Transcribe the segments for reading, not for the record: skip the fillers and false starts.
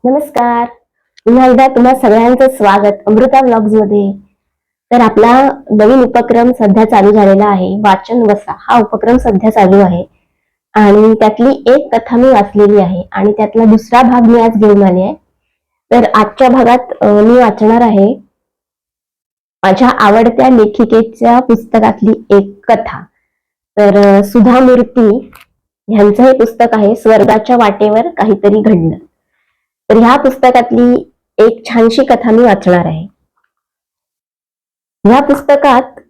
नमस्कार. पुन्हा एकदा तुम्हा सगळ्यांचं स्वागत अमृता व्लॉग्स मध्ये. तर आपला नवीन उपक्रम सध्या चालू झालेला आहे, वाचन वसा हा उपक्रम सध्या चालू आहे आणि त्यातली एक कथा मी वाचलेली आहे आणि त्यातला दुसरा भाग मी आज घेऊन आले आहे. तर आजच्या भागात मी वाचणार आहे माझ्या आवडत्या लेखिकेच्या पुस्तकातली एक कथा. तर सुधा मूर्ती यांचं हे पुस्तक आहे, स्वर्गाच्या वाटेवर काहीतरी घडलं. तर ह्या पुस्तकातली एक छानशी कथा मी वाचणार आहे. ह्या पुस्तकात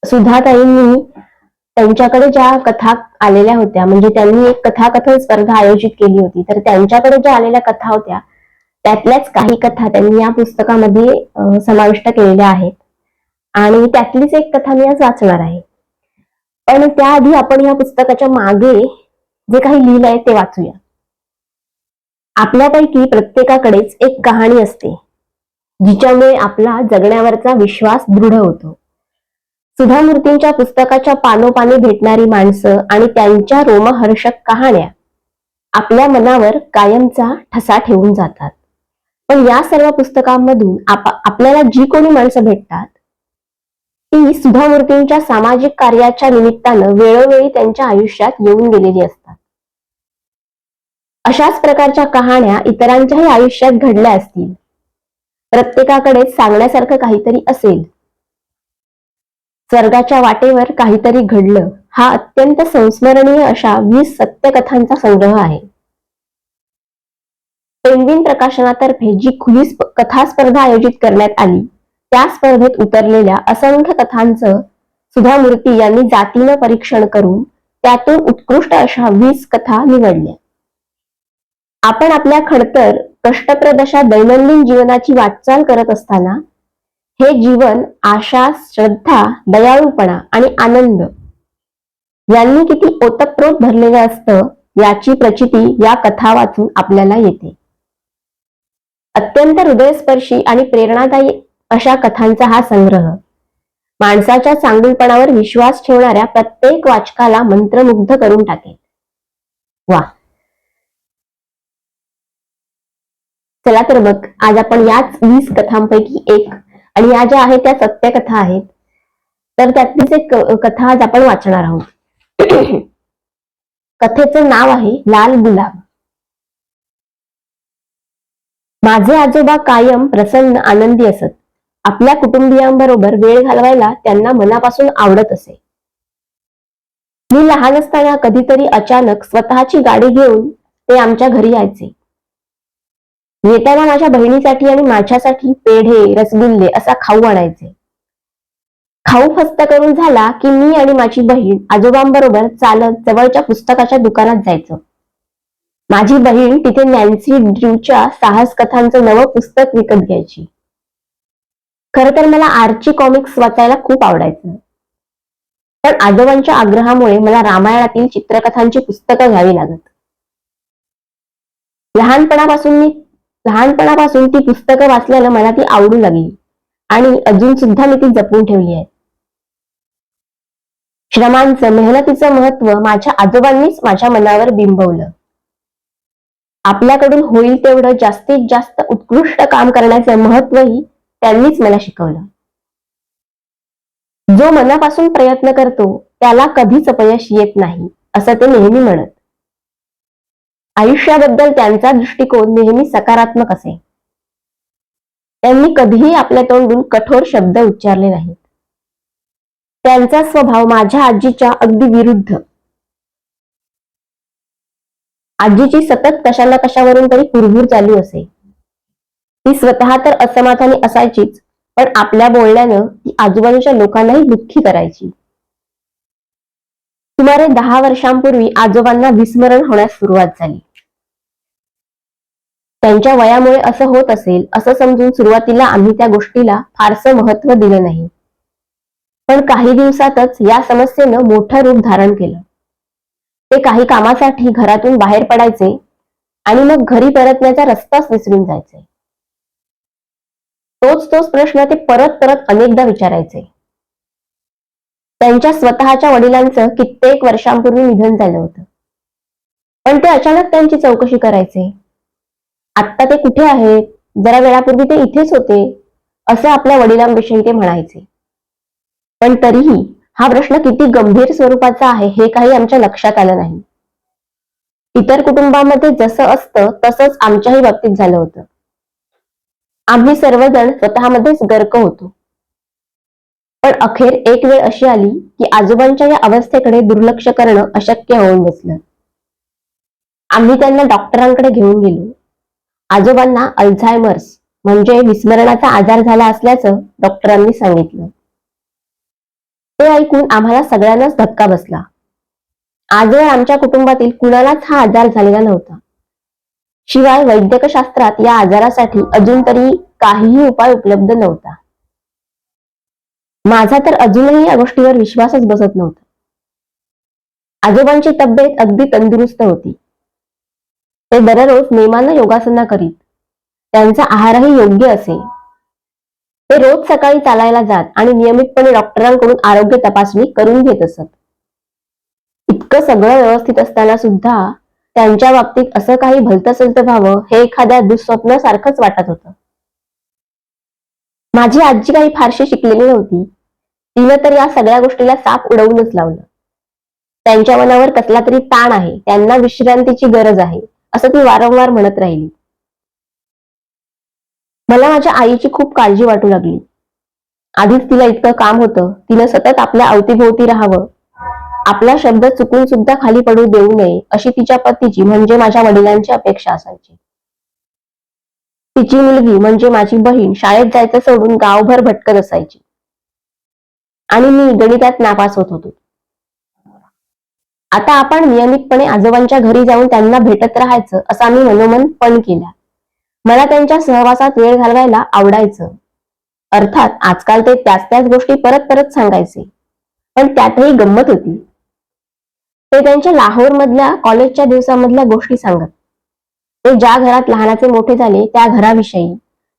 सुधाताईंनी त्यांच्याकडे ज्या कथा आलेल्या होत्या, म्हणजे त्यांनी एक कथाकथन स्पर्धा आयोजित केली होती, तर त्यांच्याकडे ज्या आलेल्या कथा होत्या त्यातल्याच काही कथा त्यांनी या पुस्तकामध्ये समाविष्ट केलेल्या आहेत आणि त्यातलीच एक कथा मी आज वाचणार आहे. पण त्याआधी आपण या पुस्तकाच्या मागे जे काही लिहिलं आहे ते वाचूया. आपल्यापैकी प्रत्येकाकडेच एक कहाणी असते जिच्यामुळे आपला जगण्यावरचा विश्वास दृढ होतो. सुधा मूर्तींच्या पुस्तकाच्या पानोपानी भेटणारी माणसं आणि त्यांच्या रोमहर्षक कहाण्या आपल्या मनावर कायमचा ठसा ठेवून जातात. पण या सर्व पुस्तकांमधून आपल्याला जी कोणी माणसं भेटतात ती सुधा मूर्तींच्या सामाजिक कार्याच्या निमित्तानं वेळोवेळी त्यांच्या आयुष्यात येऊन गेलेली असतात. अशाच प्रकारच्या कहाण्या इतरांच्याही आयुष्यात घडल्या असतील. प्रत्येकाकडे सांगण्यासारखं काहीतरी असेल. स्वर्गाच्या वाटेवर काहीतरी घडलं हा अत्यंत संस्मरणीय अशा 20 सत्यकथांचा संग्रह आहे. पेंग्विन प्रकाशनातर्फे जी खुली कथा स्पर्धा आयोजित करण्यात आली त्या स्पर्धेत उतरलेल्या असंख्य कथांचं सुधा मूर्ती यांनी जातीनं परीक्षण करून त्यातून उत्कृष्ट अशा 20 कथा निवडल्या. आपण आपल्या खडतर कष्टप्रद अशा दैनंदिन जीवनाची वाटचाल करत असताना हे जीवन आशा, श्रद्धा, दयाळूपणा आणि आनंद यांनी किती ओतप्रोत भरलेलं असतं याची प्रचिती या कथा वाचून आपल्याला येते. अत्यंत हृदयस्पर्शी आणि प्रेरणादायी अशा कथांचा हा संग्रह माणसाच्या चांगुलपणावर विश्वास ठेवणाऱ्या प्रत्येक वाचकाला मंत्रमुग्ध करून टाकेल. वा. चला तर मग आज आपण याच 20 कथांपैकी एक, आणि या ज्या आहेत त्या सत्यकथा आहेत, तर त्यातलीच एक कथा आज आपण वाचणार आहोत. कथेचं नाव आहे लाल गुलाब. माझे आजोबा कायम प्रसन्न आनंदी असत. आपल्या कुटुंबियांबरोबर वेळ घालवायला त्यांना मनापासून आवडत असे. मी लहान असताना कधीतरी अचानक स्वतःची गाडी घेऊन ते आमच्या घरी यायचे. येताना माझ्या बहिणीसाठी आणि माझ्यासाठी पेढे, रसगुल्ले असा खाऊ आणायचे. खाऊ फस्त करून झाला की मी आणि माझी बहीण आजोबांबरोबर चालत जवळच्या पुस्तकाच्या दुकानात जायचो. माझी बहीण तिथे नॅन्सी ड्र्यूच्या साहस कथांचं नवं पुस्तक विकत घ्यायची. खरं तर मला आर्ची कॉमिक्स वाचायला खूप आवडायचं, पण आजोबांच्या आग्रहामुळे मला रामायणातील चित्रकथांची पुस्तकं घ्यावी लागत. लहानपणापासून ती पुस्तकं वाचल्यानं मला ती आवडू लागली आणि अजून सुद्धा मी ती जपून ठेवली आहे. श्रमांचं, मेहनतीचं महत्व माझ्या आजोबांनीच माझ्या मनावर बिंबवलं. आपल्याकडून होईल तेवढं जास्तीत जास्त उत्कृष्ट काम करण्याचं महत्वही त्यांनीच मला शिकवलं. जो मनापासून प्रयत्न करतो त्याला कधीच अपयश येत नाही असं ते नेहमी म्हणत. आयुष्याबद्दल त्यांचा दृष्टिकोन नेहमी सकारात्मक असे. त्यांनी कधीही आपल्या तोंडून कठोर शब्द उच्चारले नाहीत. त्यांचा स्वभाव माझ्या आजीच्या अगदी विरुद्ध. आजीची सतत कशा ना कशावरून तरी कुरबुर चालू असे. ती स्वतः तर असमाधानी असायचीच, पण आपल्या बोलण्यानं ती आजूबाजूच्या लोकांनाही दुःखी करायची. सुमारे 10 वर्षांपूर्वी आजोबांना विस्मरण होण्यास सुरुवात झाली. त्यांच्या वयामुळे असं होत असेल असं समजून सुरुवातीला आम्ही त्या गोष्टीला फारसं महत्व दिलं नाही, पण काही दिवसातच या समस्येनं मोठं रूप धारण केलं. ते काही कामासाठी घरातून बाहेर पडायचे आणि मग घरी परतण्याचा रस्ताच विसरून जायचे. तोच प्रश्न ते परत परत अनेकदा विचारायचे. त्यांच्या स्वतःच्या वडिलांचं कित्येक वर्षांपूर्वी निधन झालं होतं, पण ते अचानक त्यांची चौकशी करायचे. आत्ता ते कुठे आहेत? जरा वेळापूर्वी ते इथेच होते, असं आपल्या वडिलांविषयी ते म्हणायचे. पण तरीही हा प्रश्न किती गंभीर स्वरूपाचा आहे हे काही आमच्या लक्षात आलं नाही. इतर कुटुंबामध्ये जसं असतं तसंच आमच्याही बाबतीत झालं होतं. आम्ही सर्वजण स्वतःमध्येच गर्क होतो. पण अखेर एक वेळ अशी आली की आजोबांच्या या अवस्थेकडे दुर्लक्ष करणं अशक्य होऊन बसलं. आम्ही त्यांना डॉक्टरांकडे घेऊन गेलो. आजोबांना अल्झायमर्स म्हणजे विस्मरणाचा आजार झाला असल्याचं डॉक्टरांनी सांगितलं. ते ऐकून आम्हाला सगळ्यांनाच धक्का बसला. आजवर आमच्या कुटुंबातील कुणालाच हा आजार झालेला नव्हता. शिवाय वैद्यकशास्त्रात या आजारासाठी अजून तरी काहीही उपाय उपलब्ध नव्हता. माझा तर अजूनही या गोष्टीवर विश्वासच बसत नव्हता. आजोबांची तब्येत अगदी तंदुरुस्त होती. ते दररोज नेमानं योगासना करीत. त्यांचा आहारही योग्य असे. ते रोज सकाळी चालायला जात आणि नियमितपणे डॉक्टरांकडून आरोग्य तपासणी करून घेत असत. इतकं सगळं व्यवस्थित असताना सुद्धा त्यांच्या बाबतीत असं काही भलतंसलतं व्हावं हे एखाद्या दुःस्वप्नासारखंच वाटत होतं. माझी आजी काही फारशी शिकलेली नव्हती. तिनं तर या सगळ्या गोष्टीला साफ उडवूनच लावलं. त्यांच्या मनावर कसला तरी ताण आहे, त्यांना विश्रांतीची गरज आहे, असं ती वारंवार म्हणत राहिली. मला माझ्या आईची खूप काळजी वाटू लागली. आधीच तिला इतकं काम होतं, तिनं सतत आपल्या अवतीभोवती राहावं, आपला शब्द चुकून सुद्धा खाली पडू देऊ नये अशी तिच्या पतीची म्हणजे माझ्या वडिलांची अपेक्षा असायची. तिची मुलगी म्हणजे माझी बहीण शाळेत जायचं सोडून गावभर भटकत असायची आणि मी गणितात नापास होत होतो. आता आपण नियमितपणे आजोबांच्या घरी जाऊन त्यांना भेटत राहायचं असं आम्ही मनोमन पण केला. मला त्यांच्या सहवासात वेळ घालवायला आवडायचं. अर्थात आजकाल ते त्याच त्याच गोष्टी परत परत सांगायचे, पण त्यातही गंमत होती. ते त्यांच्या लाहोर मधल्या कॉलेजच्या दिवसामधल्या गोष्टी सांगत. ते ज्या घरात लहानाचे मोठे झाले त्या घराविषयी,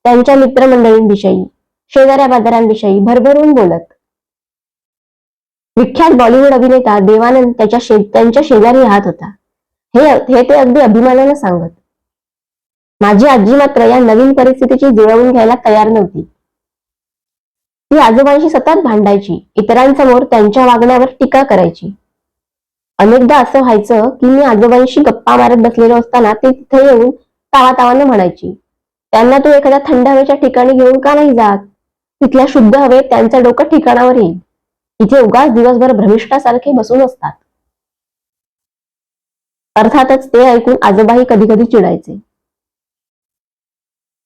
त्यांच्या मित्रमंडळींविषयी, शेजाऱ्या बाजारांविषयी भरभरून बोलत. विख्यात बॉलिवूड अभिनेता देवानंद त्यांच्या शेजारी राहत होता, हे ते अगदी अभिमानानं सांगत. माझी आजी मात्र या नवीन परिस्थितीची जुळवून घ्यायला तयार नव्हती. ती आजोबांशी सतत भांडायची, इतरांसमोर त्यांच्या वागण्यावर टीका करायची. अनेकदा असं व्हायचं की मी आजोबांशी गप्पा मारत बसलेलो असताना ते तिथे येऊन तावातावानं म्हणायची, त्यांना तू एखाद्या थंड हवेच्या ठिकाणी घेऊन का नाही जात? तिथल्या शुद्ध हवेत त्यांचं डोकं ठिकाणावर येईल. इथे उगाच दिवसभर भ्रमिष्ठासारखे बसून असतात. अर्थातच ते ऐकून आजोबाही कधी कधी चिडायचे.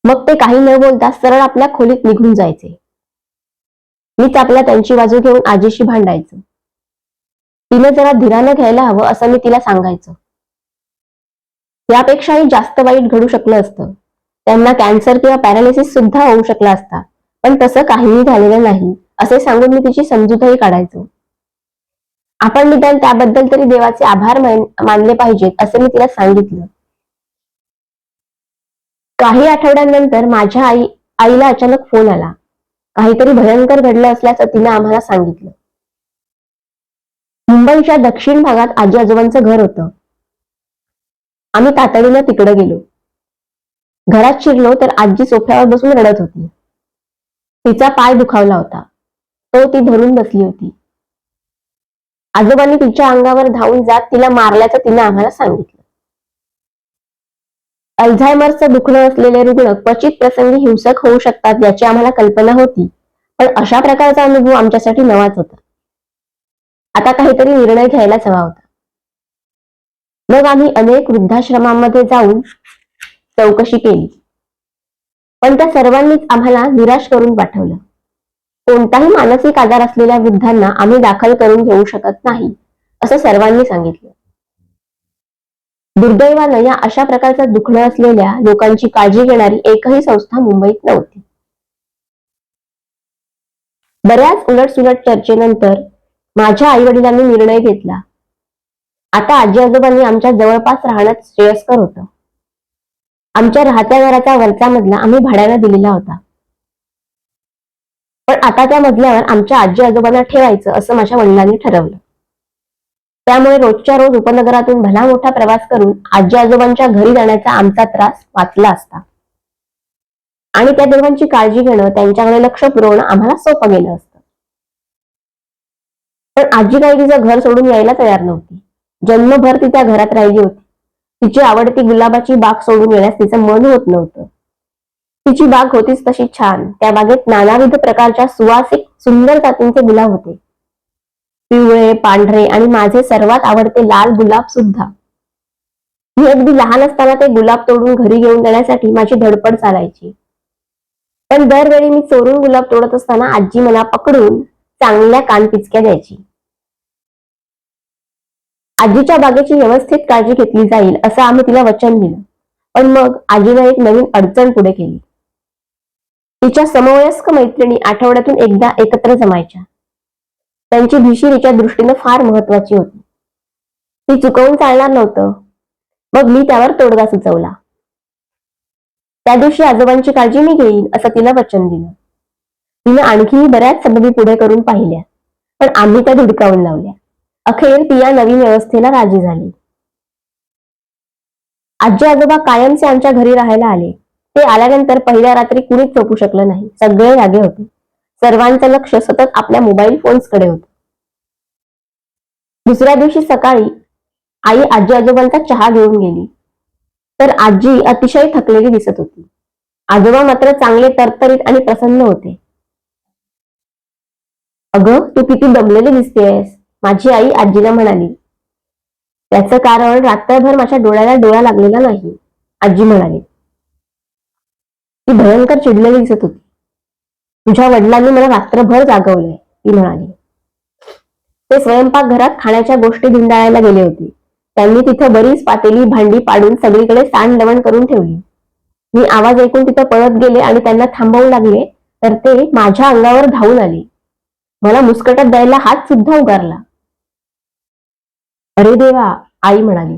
मग ते काही न बोलता सरळ आपल्या खोलीत निघून जायचे. मीच आपल्या त्यांची बाजू घेऊन आजीशी भांडायचं. तिने जरा धीरानं घ्यायला हवं असं मी तिला सांगायचं. यापेक्षाही जास्त वाईट घडू शकलं असतं. त्यांना कॅन्सर किंवा पॅरालिसिस सुद्धा होऊ शकला असता, पण तसं काहीही झालेलं नाही असे सांगून मी तिची समजूतही काढायचो. आपण निदान त्याबद्दल तरी देवाचे आभार मानले पाहिजेत असे मी तिला सांगितलं. काही आठवड्यांनंतर माझ्या आईला अचानक फोन आला. काहीतरी भयंकर घडलं असल्याचं तिने आम्हाला सांगितलं. मुंबईच्या दक्षिण भागात आजी आजोबांचं घर होतं. आम्ही तातडीनं तिकडे गेलो. घरात शिरलो तर आजी सोफ्यावर बसून रडत होती. तिचा पाय दुखावला होता, तो ती धरून बसली होती. आजोबांनी तिच्या अंगावर धावून जात तिला मारल्याचं तिने आम्हाला सांगितलं. अल्झायमरचं दुखणं असलेले रुग्ण क्वचित प्रसंगी हिंसक होऊ शकतात याची आम्हाला कल्पना होती, पण अशा प्रकारचा अनुभव आमच्यासाठी नवाच होता. आता काहीतरी निर्णय घ्यायलाच हवा होता. मग आम्ही अनेक वृद्धाश्रमांमध्ये जाऊन चौकशी केली, पण त्या सर्वांनीच आम्हाला निराश करून पाठवलं. कोणताही मानसिक आजार असलेल्या वृद्धांना आम्ही दाखल करून घेऊ शकत नाही असं सर्वांनी सांगितलं. दुर्दैवानं या अशा प्रकारचं दुखणं असलेल्या लोकांची काळजी घेणारी एकही संस्था मुंबईत नव्हती. बऱ्याच उलटसुलट चर्चेनंतर माझ्या आई वडिलांनी निर्णय घेतला. आता आजी आजोबांनी आमच्या जवळपास राहणंच श्रेयस्कर होतं. आमच्या राहत्या घराचा वरचा मजला आम्ही भाड्यानं दिलेला होता, पण आता त्या मजल्यावर आमच्या आजी आजोबांना ठेवायचं असं माझ्या वडिलांनी ठरवलं. त्यामुळे रोजच्या रोज उपनगरातून भला मोठा प्रवास करून आजी आजोबांच्या घरी जाण्याचा आमचा त्रास वाचला असता आणि त्या दोघांची काळजी घेणं, त्यांच्याकडे लक्ष पुरवणं आम्हाला सोपं गेलं असतं. पण आजी काही तिचं घर सोडून यायला तयार नव्हती. जन्मभर ती त्या घरात राहिली होती. तिची आवडती गुलाबाची बाग सोडून येण्यास तिचं मन होत नव्हतं. तिची बाग होतीच तशी छान. त्या बागेत नानाविध प्रकारच्या सुवासिक सुंदर जातींचे गुलाब होते. पिवळे, पांढरे आणि माझे सर्वात आवडते लाल गुलाब सुद्धा. मी अगदी लहान असताना ते गुलाब तोडून घरी घेऊन जाण्यासाठी माझी धडपड चालायची. पण दरवेळी मी चोरून गुलाब तोडत असताना आजी मला पकडून चांगल्या कानपिचक्या द्यायची. आजीच्या बागेची व्यवस्थित काळजी घेतली जाईल असं आम्ही तिला वचन दिलं. पण मग आजीने एक नवीन अडचण पुढे केली. तिच्या समवयस्क मैत्रिणी आठवड्यातून एकदा एकत्र जमायच्या. त्यांची भीशी तिच्या दृष्टीनं फार महत्वाची होती. ती चुकवून चालणार नव्हतं. मग मी त्यावर तोडगा सुचवला. त्या दिवशी आजोबांची काळजी मी घेईन असं तिला वचन दिलं. तिने आणखीही बऱ्याच सबबी पुढे करून पाहिल्या, पण आम्ही त्या धुडकावून लावल्या. अखेर ती या नवीन व्यवस्थेला राजी झाली. आजी आजोबा कायमचे आमच्या घरी राहायला आले. ते आल्यानंतर पहिल्या रात्री कुणीच झोपू शकलं नाही. सगळे जागे होते. सर्वांचं लक्ष सतत आपल्या मोबाईल फोन्सकडे होतं. दुसऱ्या दिवशी सकाळी आई आजी आजोबांचा चहा घेऊन गेली, तर आजी अतिशय थकलेली दिसत होती. आजोबा मात्र चांगले तरतरीत आणि प्रसन्न होते. अगं, तू किती दमलेली दिसतेस, माझी आई आजीला म्हणाली. त्याचं कारण रात्रभर माझ्या डोळ्याला डोळा लागलेला नाही, आजी म्हणाली. ती भयंकर चिडलेली दिसत होती. तुझ्या वडिलांनी मला रात्रभर जागवलंय, ती म्हणाली. ते स्वयंपाकघरात खाण्याच्या गोष्टी धिंडाळायला गेले होते. त्यांनी तिथं बरीच पातेली भांडी पाडून सगळीकडे सांडलवण करून ठेवली. मी आवाज ऐकून तिथं पळत गेले आणि त्यांना थांबवू लागले, तर ते माझ्या अंगावर धावून आले. मला मुस्कटात द्यायला हात सुद्धा उगारला. अरे देवा, आई म्हणाली.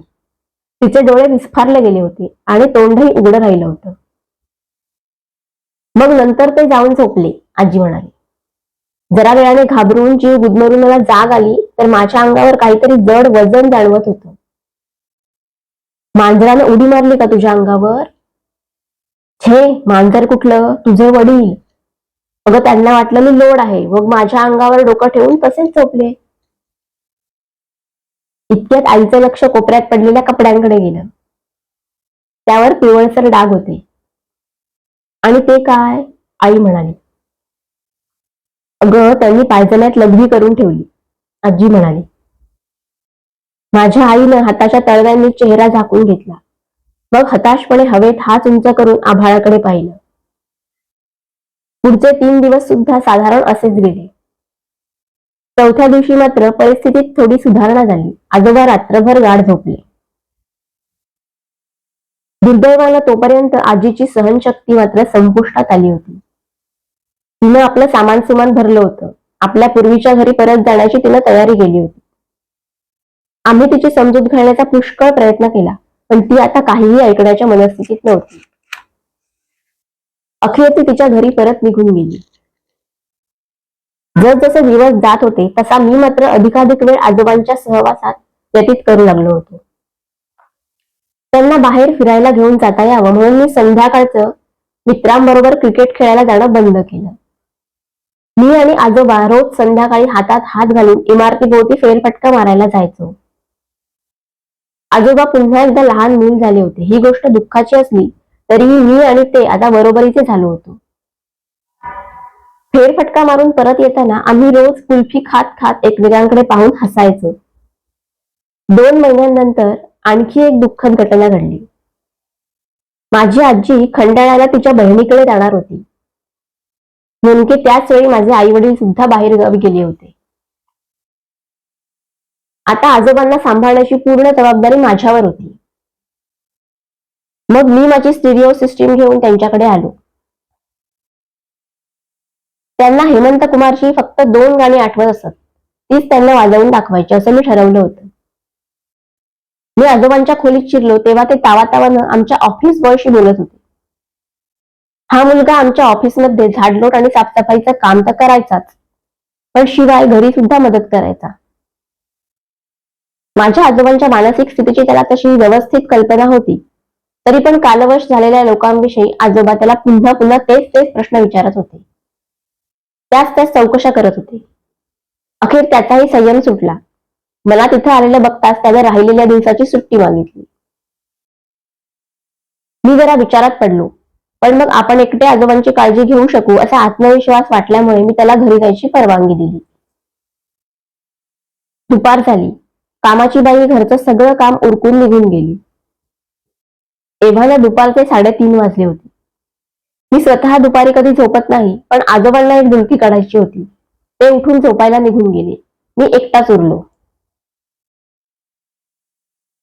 तिचे डोळे विस्फारले गेले होते आणि तोंडही उघडं राहिलं होतं. मग नंतर ते जाऊन झोपले, आजी म्हणाली. जरा वेळाने घाबरून जीव गुदमरून मला जाग आली, तर माझ्या अंगावर काहीतरी जड वजन जाणवत होतं. मांजरानं उडी मारली का तुझ्या अंगावर? छे, मांजर कुठलं, तुझे वडील. अगं, त्यांना वाटलं मी लोड आहे, मग माझ्या अंगावर डोकं ठेवून तसेच झोपले. इतक्यात आईचं लक्ष कोपऱ्यात पडलेल्या कपड्यांकडे गेलं. त्यावर पिवळसर डाग होते. आणि ते काय? आई म्हणाली. अगं, त्यांनी पायजण्यात लघवी करून ठेवली, आजी म्हणाली. माझ्या आईनं हाताच्या तळव्यांनी चेहरा झाकून घेतला. मग हताशपणे हवेत हात उंच करून आभाळाकडे पाहिलं. पुढचे 3 दिवस सुद्धा साधारण असेच गेले. चौथ्या दिवशी मात्र परिस्थितीत थोडी सुधारणा झाली. आजोबा रात्रभर गाढ झोपले. दुर्दैवानं तोपर्यंत आजीची सहनशक्ती मात्र संपुष्टात आली होती. तिनं आपलं सामान सुमान भरलं होतं. आपल्या पूर्वीच्या घरी परत जाण्याची तिनं तयारी केली होती. आम्ही तिची समजूत घालण्याचा पुष्कळ प्रयत्न केला, पण ती आता काहीही ऐकण्याच्या मनस्थितीत नव्हती. अखेर ती तिच्या घरी परत निघून गेली. जसजसे दिवस जात होते तसा मी मात्र अधिकाधिक वेळ आजोबांच्या सहवासात व्यतीत करू लागलो होतो. त्यांना बाहेर फिरायला घेऊन जाता यावं म्हणून मी संध्याकाळचं मित्रांबरोबर क्रिकेट खेळायला जाणं बंद केलं. मी आणि आजोबा रोज संध्याकाळी हातात हात घालून इमारतीभोवती फेरफटका मारायला जायचो. आजोबा पुन्हा एकदा लहान मूल झाले होते. ही गोष्ट दुःखाची असली तरीही मी आणि ते आता बरोबरीचे झालो होतो. फेरफटका मारून परत येताना आम्ही रोज कुल्फी खात खात एकमेकांकडे पाहून हसायचो. 2 महिन्यांनंतर आणखी एक दुःखद घटना घडली. माझी आजी खंडाळ्याला तिच्या बहिणीकडे जाणार होती. नेमके त्याच वेळी माझे आई वडील सुद्धा बाहेर गावी गेले होते. आता आजोबांना सांभाळण्याची पूर्ण जबाबदारी माझ्यावर होती. मग मी माझी स्टिरिओ सिस्टीम घेऊन त्यांच्याकडे आलो. त्यांना हेमंत कुमारची फक्त 2 गाणी आठवत असत. तीच त्यांना वाजवून दाखवायची असं मी ठरवलं होतं. मी आजोबांच्या खोलीत शिरलो तेव्हा ते तावातावानं आमच्या ऑफिस बॉयशी बोलत होते. हा मुलगा आमच्या ऑफिसमध्ये झाडलोट आणि साफसफाईचं काम तर करायचाच, पण शिवाय घरी सुद्धा मदत करायचा. माझ्या आजोबांच्या मानसिक स्थितीची त्याला तशी व्यवस्थित कल्पना होती, तरी पण कालवश झालेल्या लोकांविषयी आजोबा त्याला पुन्हा पुन्हा तेच तेच प्रश्न विचारत होते. त्याच त्याच चौकशा करत होते. अखेर त्याचाही संयम सुटला. मला तिथे आलेलं बघताच त्याने राहिलेल्या दिवसाची सुट्टी मागितली. मी जरा विचारात पडलो, पण मग आपण एकटे आजोबांची काळजी घेऊ शकू असा आत्मविश्वास वाटल्यामुळे मी त्याला घरी जायची परवानगी दिली. दुपार झाली. कामाची बाई घरचं सगळं काम उरकून निघून गेली. एव्हाना दुपारचे 3:30 वाजले होते. मी स्वतः दुपारी कधी झोपत नाही, पण आजोबांना एक डुलकी काढायची होती. ते उठून झोपायला निघून गेले. मी एकटाच उरलो.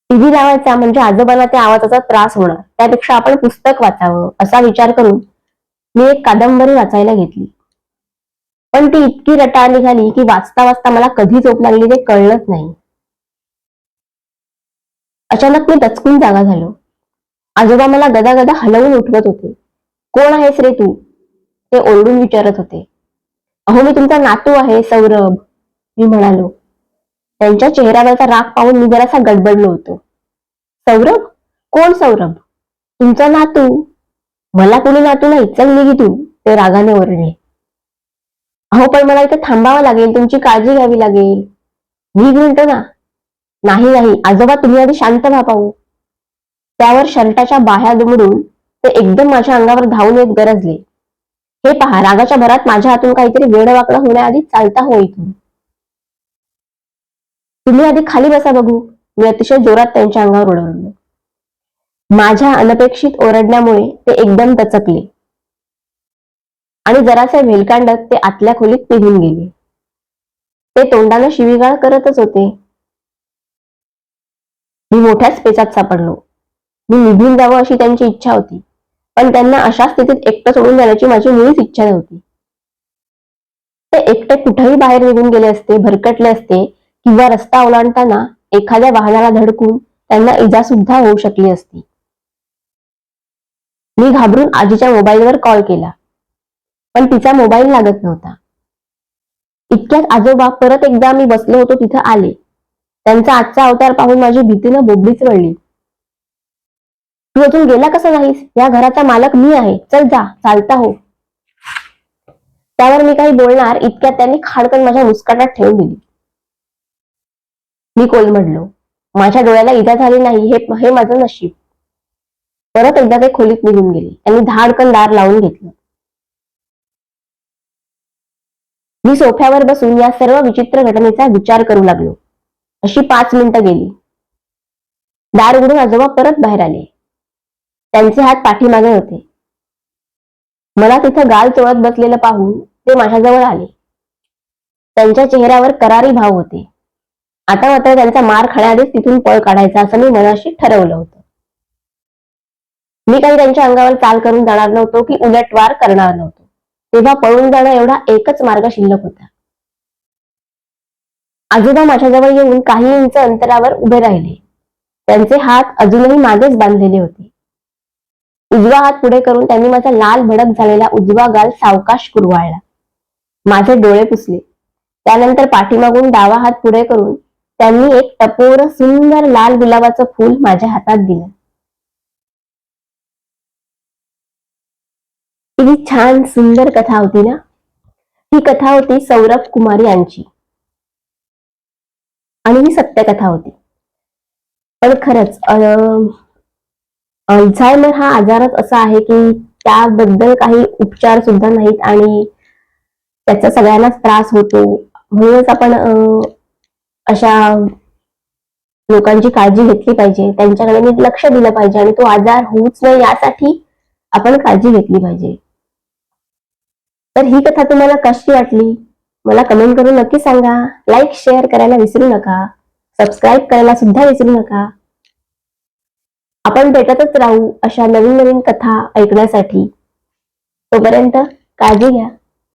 टीव्ही लावायचा म्हणजे आजोबांना त्या आवाजाचा त्रास होणार, त्यापेक्षा आपण पुस्तक वाचावं असा विचार करून मी एक कादंबरी वाचायला घेतली. पण ती इतकी रटाळ निघाली की वाचता वाचता मला कधी झोप लागली ते कळलंच नाही. अचानक मी दचकून जागा झालो. आजोबा मला गदागदा हलवून उठवत होते. कोण आहेस रे तू? ते ओरडून विचारत होते. अहो मी तुमचा नातू आहे सौरभ, मी म्हणालो. त्यांच्या चेहऱ्यावरचा राग पाहून मी जरासा गडबडलो होतो. सौरभ? कोण सौरभ? तुमचा नातू? मला कोणी नातू नाही, चल निघ इथून, ते रागाने ओरडले. अहो पण मला इथे थांबावं लागेल, तुमची काळजी घ्यावी लागेल. निघ म्हणतो ना. नाही नाही आजोबा, तुम्ही आधी शांत व्हा पाहू. त्यावर शर्टाच्या बाह्या दुमडून ते एकदम माझ्या अंगावर धावून येत गरजले. हे पहा, रागाच्या भरात माझ्या हातून काहीतरी वेडवाकडं होण्याआधी चालता हो इथून. तुम्ही आधी खाली बसा बघू, मी अतिशय जोरात त्यांच्या अंगावर ओरडलो. माझ्या अनपेक्षित ओरडण्यामुळे ते एकदम दचकले आणि जरासे भेलकांडत ते आतल्या खोलीत निघून गेले. ते तोंडानं शिवीगाळ करतच होते. मी मोठ्याच पेचात सापडलो. मी निघून जावं अशी त्यांची इच्छा होती, पण त्यांना अशा स्थितीत एकटं सोडून जाण्याची माझी मुळीच इच्छा नव्हती. ते एकटे कुठेही बाहेर निघून गेले असते, भरकटले असते किंवा रस्ता ओलांडताना एखाद्या वाहनाला धडकून त्यांना इजा सुद्धा होऊ शकली असती. मी घाबरून आजीच्या मोबाईलवर कॉल केला, पण तिचा मोबाईल लागत नव्हता. इतक्यात आजोबा परत एकदा मी बसलो होतो तिथं आले. त्यांचा आजचा अवतार पाहून माझी भीतीनं बोबडीच वळली. तू अजून गेला कसा नाहीस? या घराचा मालक मी आहे, चल जा, चालता हो. त्यावर मी काही बोलणार इतक्यात त्यांनी खाडकन माझ्या मुस्काटात ठेवून दिली. मी कोलमडलो. माझ्या डोळ्याला इजा झाली नाही हे माझं नशीब. परत एकदा ते खोलीत निघून गेले. त्यांनी धाडकन दार लावून घेतलं. मी सोफ्यावर बसून या सर्व विचित्र घटनेचा विचार करू लागलो. अशी 5 मिनिटं गेली. दार उघडून आजोबा परत बाहेर आले. त्यांचे हात पाठीमागे होते. मला तिथं गाल चोळत बसलेलं पाहून ते माझ्याजवळ आले. त्यांच्या चेहऱ्यावर करारी भाव होते. आता मात्र त्यांचा मार खाण्याआधीच तिथून पळ काढायचा असं मी मनाशी ठरवलं होतं. मी काही त्यांच्या अंगावर चाल करून जाणार नव्हतो की उलटवार करणार नव्हतो. तेव्हा पळून जाणं एवढा एकच मार्ग शिल्लक होता. आजोबा माझ्याजवळ येऊन काही इंच अंतरावर उभे राहिले. त्यांचे हात अजूनही मागेच बांधलेले होते. उजवा हात पुढे करून त्यांनी माझा लाल भडक झालेला उजवा गाल सावकाश कुरवाळला. माझे डोळे पुसले. त्यानंतर पाठीमागून डावा हात पुढे करून त्यांनी एक टपोर सुंदर लाल गुलाबाचं फूल माझ्या हातात दिलं. किती छान सुंदर कथा होती ना. ही कथा होती सौरभ कुमार यांची आणि ही सत्य कथा होती. पण खरंच अल्झायमर हा आजारच असा आहे की त्याबद्दल काही उपचार सुद्धा नाहीत आणि त्याचा सगळ्यांनाच त्रास होतो. म्हणूनच आपण अशा लोकांची काळजी घेतली पाहिजे, त्यांच्याकडे नीट लक्ष दिलं पाहिजे आणि तो आजार होऊच नये यासाठी आपण काळजी घेतली पाहिजे. तर ही कथा तुम्हाला कशी वाटली मला कमेंट करून नक्की सांगा. लाईक शेअर करायला विसरू नका. सबस्क्राईब करायला सुद्धा विसरू नका. आपण भेटतच राहू अशा नवीन नवीन कथा ऐकण्यासाठी. तोपर्यंत काळजी घ्या.